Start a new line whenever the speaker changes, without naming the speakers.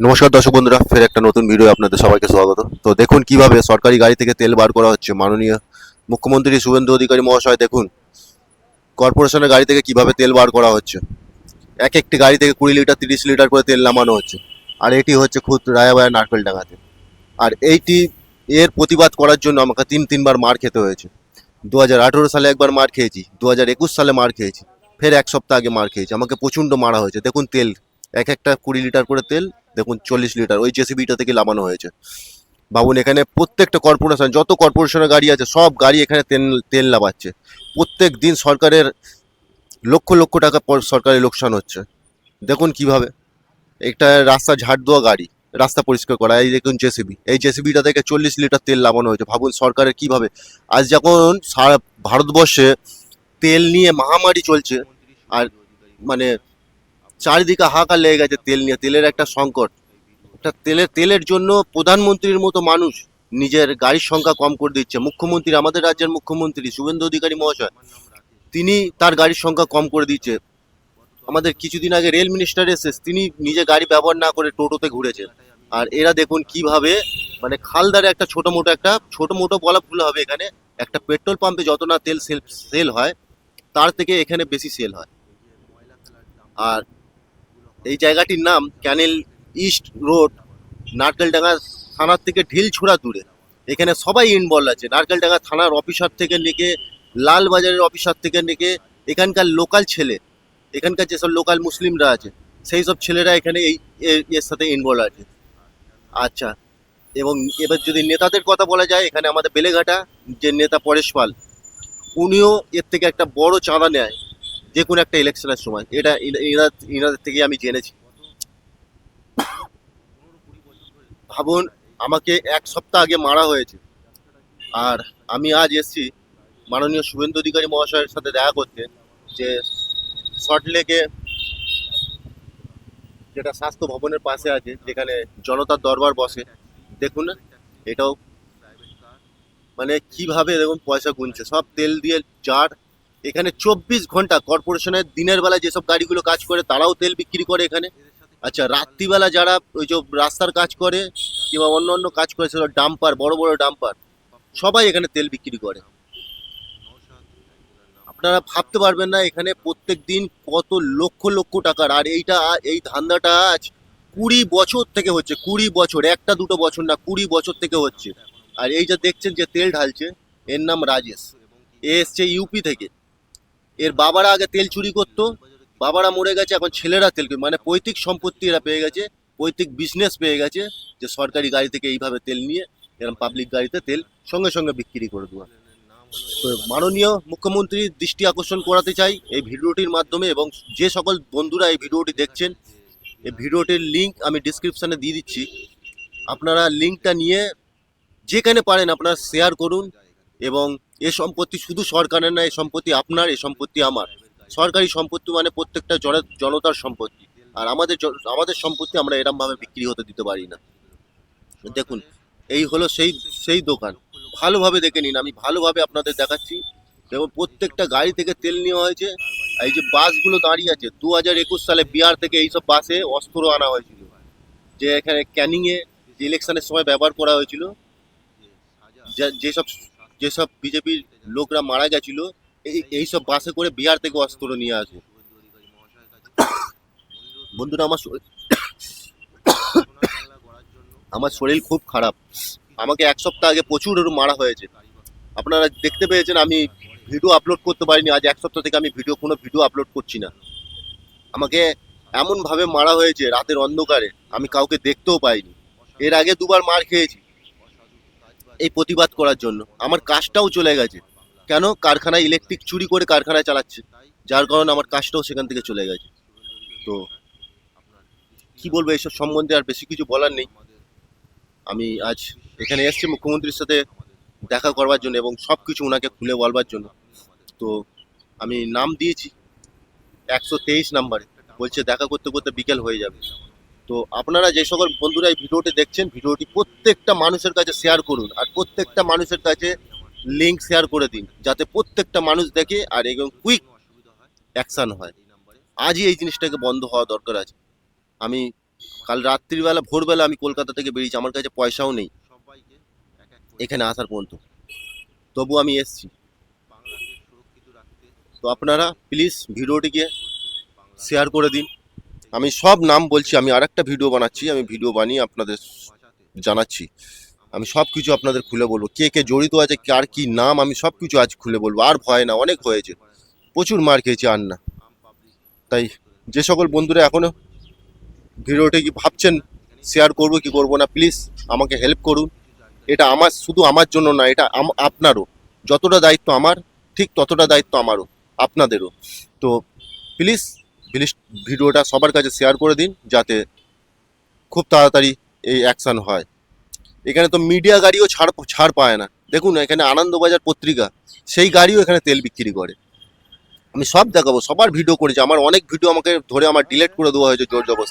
নমস্কার দর্শক বন্ধুরা, ফের একটা নতুন ভিডিও আপনাদের সবাইকে স্বাগত। তো দেখুন কিভাবে সরকারি গাড়ি থেকে তেল বার করা হচ্ছে। মাননীয় মুখ্যমন্ত্রী শুভেন্দু অধিকারী মহাশয় দেখুন কর্পোরেশনের গাড়ি থেকে কিভাবে তেল বার করা হচ্ছে। এক একটি গাড়ি থেকে 20 লিটার 30 লিটার করে তেল নামানো হচ্ছে। আর এটি হচ্ছে খুদ রায়াবায়া নারকেলডাঙ্গাতে। আর এইটি এর প্রতিবাদ করার জন্য আমাকে তিনবার মার খেতে হয়েছে। 2018 সালে একবার মার খেয়েছি, 2021 সালে মার খেয়েছি, ফের এক সপ্তাহ আগে মার খেয়েছি। আমাকে প্রচণ্ড মারা হয়েছে। দেখুন তেল এক একটা 20 লিটার করে তেল, দেখুন 40 লিটার ওই জেসিবিটা থেকে লাগানো হয়েছে। ভাবুন, এখানে প্রত্যেকটা কর্পোরেশন, যত কর্পোরেশনের গাড়ি আছে সব গাড়ি এখানে তেল তেল লাগাচ্ছে। প্রত্যেক দিন সরকারের লক্ষ লক্ষ টাকা সরকারের লোকসান হচ্ছে। দেখুন কিভাবে একটা রাস্তা ঝাড় দেওয়া গাড়ি, রাস্তা পরিষ্কার করা, এই দেখুন জেসিবি, এই জেসিবিটা থেকে 40 লিটার তেল লাগানো হয়েছে। ভাবুন সরকারের কিভাবে। আজ যখন সারা ভারতবর্ষে তেল নিয়ে মহামারী চলছে, আর মানে চারিদিকে হাহাকার লেগে গেছে তেল নিয়ে, তেলের একটা সংকট। একটা তেলের জন্য প্রধানমন্ত্রীর মতো মানুষ নিজের গাড়ির সংখ্যা কম করে দিচ্ছে। মুখ্যমন্ত্রী, আমাদের রাজ্যের মুখ্যমন্ত্রী শুভেন্দু অধিকারী মহাশয়, তিনি তার গাড়ির সংখ্যা কম করে দিচ্ছে। আমাদের কিছুদিন আগে রেল মিনিস্টার এসে তিনি নিজে গাড়ি ব্যবহার না করে টোটোতে ঘুরেছেন। আর এরা দেখুন কিভাবে মানে খালদারে একটা ছোট মোটো বলা ভুল হবে, এখানে একটা পেট্রোল পাম্পে যত না তেল সেল হয় তার থেকে এখানে বেশি সেল হয়। আর এই জায়গাটির নাম ক্যানেল ইস্ট রোড, নারকেলডাঙ্গা থানার থেকে ঢিলছোড়া দূরে। এখানে সবাই ইনভলভ আছে, নারকেলডাঙ্গা থানার অফিসার থেকে নেকে লালবাজারের অফিসার থেকে নেকে এখানকার লোকাল ছেলে, এখানকার যেসব লোকাল মুসলিমরা আছে সেই সব ছেলেরা এখানে এর সাথে ইনভলভ আছে। আচ্ছা, এবং এবার যদি নেতাদের কথা বলা যায়, এখানে আমাদের বেলেঘাটা যে নেতা পরেশ পাল, উনিও এর থেকে একটা বড় চাঁদা নেয় যে কোনো একটা ইলেকশনের সময়। এটা ইনাদের থেকে আমি জেনেছি। ভাবুন, আমাকে এক সপ্তাহ আগে মারা হয়েছে, আর আমি আজ এসেছি মাননীয় শুভেন্দু অধিকারী মহাশয়ের সাথে দেখা করতে, যে সল্টলেকে যেটা স্বাস্থ্য ভবনের পাশে আছে, যেখানে জনতার দরবার বসে। দেখুন না, এটাও মানে কিভাবে দেখুন পয়সা গুনছে, সব তেল দিয়ে জার। এখানে 24 ঘন্টা কর্পোরেশনের দিনের বেলা যেসব গাড়িগুলো কাজ করে তারাও তেল বিক্রি করে এখানে। আচ্ছা, রাত্রিবেলা যারা ওই যে রাস্তার কাজ করে কিংবা অন্য অন্য কাজ করে, সেসব ডাম্পার, বড় বড় ডাম্পার, সবাই এখানে তেল বিক্রি করে। আপনারা ভাবতে পারবেন না এখানে প্রত্যেক দিন কত লক্ষ লক্ষ টাকার। আর এই ধান্দাটা আজ 20 বছর থেকে হচ্ছে। 20 বছর, একটা দুটো বছর না, 20 বছর থেকে হচ্ছে। আর এই যে দেখছেন যে তেল ঢালছে, এর নাম রাজেশ। এ এসছে ইউপি থেকে। এর বাবারা আগে তেল চুরি করতো, বাবারা মরে গেছে, এখন ছেলেরা তেল মানে পৈতৃক সম্পত্তি এরা পেয়ে গেছে, পৈতৃক বিজনেস পেয়ে গেছে, যে সরকারি গাড়ি থেকে এইভাবে তেল নিয়ে এরকম পাবলিক গাড়িতে তেল সঙ্গে সঙ্গে বিক্রি করে দেওয়া। তো মাননীয় মুখ্যমন্ত্রীর দৃষ্টি আকর্ষণ করাতে চাই এই ভিডিওটির মাধ্যমে, এবং যে সকল বন্ধুরা এই ভিডিওটি দেখছেন, এই ভিডিওটির লিঙ্ক আমি ডিসক্রিপশানে দিয়ে দিচ্ছি। আপনারা লিঙ্কটা নিয়ে যেখানে পারেন আপনারা শেয়ার করুন। এবং এ সম্পত্তি শুধু সরকারের না, এই সম্পত্তি আপনার, এই সম্পত্তি আমার। সরকারি সম্পত্তি মানে প্রত্যেকটা জনতার সম্পত্তি। আর আমাদের সম্পত্তি আমরা এরমভাবে বিক্রি হতে দিতে পারি না। দেখুন, এই হলো সেই সেই দোকান। ভালোভাবে দেখে নিন, আমি ভালোভাবে আপনাদের দেখাচ্ছি। এবং প্রত্যেকটা গাড়ি থেকে তেল নেওয়া হয়েছে। এই যে বাসগুলো দাঁড়িয়ে আছে, 2021 সালে বিহার থেকে এইসব বাসে অস্ত্র আনা হয়েছিল, যে এখানে ক্যানিংয়ে যে ইলেকশনের সময় ব্যবহার করা হয়েছিল। যেসব যেসব বিজেপির লোকরা মারা গেছিল, এইসব বাসে করে বিহার থেকে অস্ত্র নিয়ে আসে। বন্ধুরা, আমার শরীর খুব খারাপ। আমাকে এক সপ্তাহ আগে প্রচুর মারা হয়েছে। আপনারা দেখতে পেয়েছেন আমি ভিডিও আপলোড করতে পারিনি। আজ এক সপ্তাহ থেকে আমি কোনো ভিডিও আপলোড করছি না। আমাকে এমনভাবে মারা হয়েছে রাতের অন্ধকারে, আমি কাউকে দেখতেও পাইনি। এর আগে দুবার মার খেয়েছি এই প্রতিবাদ করার জন্য। আমার কাজটাও চলে গেছে। কেন? কারখানায় ইলেকট্রিক চুরি করে কারখানায় চালাচ্ছে, যার কারণে আমার কাজটাও সেখান থেকে চলে গেছে। তো কি বলবো, এইসব সম্বন্ধে আর বেশি কিছু বলার নেই। আমি আজ এখানে এসেছি মুখ্যমন্ত্রীর সাথে দেখা করবার জন্য এবং সব কিছু ওনাকে খুলে বলবার জন্য। তো আমি নাম দিয়েছি 123 নাম্বারে, বলছে দেখা করতে করতে বিকেল হয়ে যাবে। তো আপনারা যে সকল বন্ধুরা এই ভিডিওটি দেখছেন, ভিডিওটি প্রত্যেকটা মানুষের কাছে শেয়ার করুন। আর প্রত্যেকটা মানুষের কাছে লিঙ্ক শেয়ার করে দিন, যাতে প্রত্যেকটা মানুষ দেখে আর একদম কুইক অ্যাকশান হয়। আজই এই জিনিসটাকে বন্ধ হওয়া দরকার আছে। আমি কাল রাত্রিবেলা ভোরবেলা আমি কলকাতা থেকে বেরিয়েছি, আমার কাছে পয়সাও নেই এখানে আসার পর্যন্ত, তবু আমি এসছি। তো আপনারা প্লিজ ভিডিওটিকে শেয়ার করে দিন। আমি সব নাম বলছি, আমি আরেকটা ভিডিও বানাচ্ছি, আমি ভিডিও বানিয়ে আপনাদের জানাচ্ছি। আমি সব কিছু আপনাদের খুলে বলবো, কে কে জড়িত আছে, কার কি নাম, আমি সব কিছু আজ খুলে বলবো। আর ভয় না, অনেক হয়েছে, প্রচুর মার খেয়েছি, আর না। তাই যে সকল বন্ধুরা এখনো ভিডিওটি কি ভাবছেন শেয়ার করবো কি করবো না, প্লিজ আমাকে হেল্প করুন। এটা আমার, শুধু আমার জন্য না, এটা আপনারও। যতটা দায়িত্ব আমার, ঠিক ততটা দায়িত্ব আমারও, আপনাদেরও। তো প্লিজ প্লিজ ভিডিওটা সবার কাছে শেয়ার করে দিন, যাতে খুব তাড়াতাড়ি এই অ্যাকশান হয়। এখানে তো মিডিয়া গাড়িও ছাড় পায় না। দেখুন এখানে আনন্দবাজার পত্রিকা, সেই গাড়িও এখানে তেল বিক্রি করে। আমি সব দেখাবো, সবার ভিডিও করেছি, আমার অনেক ভিডিও আমাকে ধরে আমার ডিলিট করে দেওয়া হয়েছে জোর জবরদস্তি।